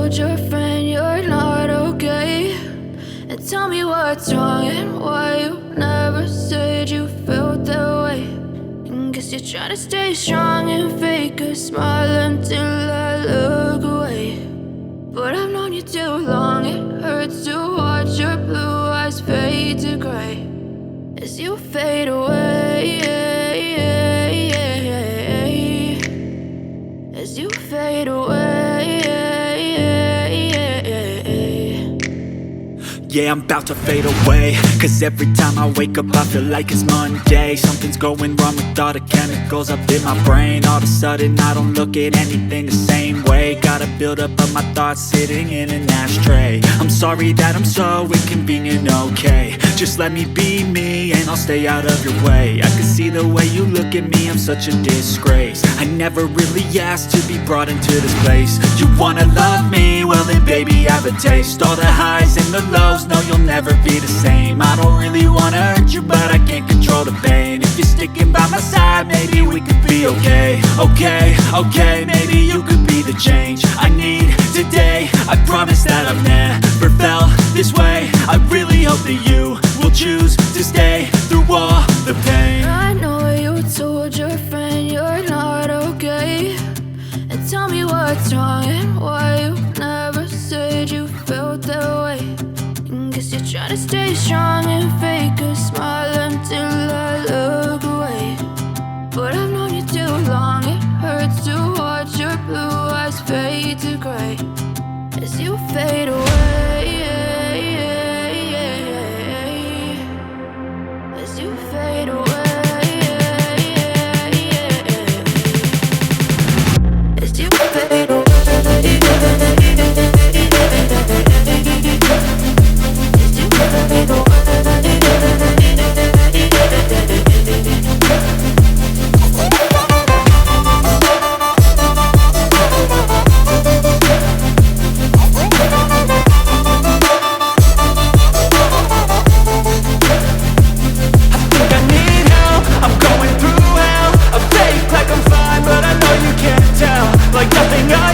told your friend you're not okay? And tell me what's wrong and why you never said you felt that way. And guess you're trying to stay strong and fake a smile until I look away. But I've known you too long, it hurts to watch your blue eyes fade to gray as you fade away, as you fade away. Yeah, I'm about to fade away, cause every time I wake up I feel like it's Monday. Something's going wrong with all the chemicals up in my brain. All of a sudden I don't look at anything the same way. Got a build up of my thoughts sitting in an ashtray. I'm sorry that I'm so inconvenient, okay? Just let me be me and I'll stay out of your way. I can see the way you look at me, I'm such a disgrace. I never really asked to be brought into this place. You wanna love me? Well then baby, have a taste. All the highs and the lows, no, you'll never be the same. I don't really wanna hurt you, but I can't control the pain. If you're sticking by my side, maybe we could be okay. Okay, maybe you could be the change I need today. I promise that I've never felt this way. I really hope that you will choose to stay through all the pain. I know you told your friend you're not okay. And tell me what's wrong and why you never said you felt that way. And guess you're trying to stay strong and fake a smile until I look away. But I've known you too long, it hurts to watch your blue eyes fade to gray as you fade away, as you fade away. As you fade away, as you fade away. Like nothing else.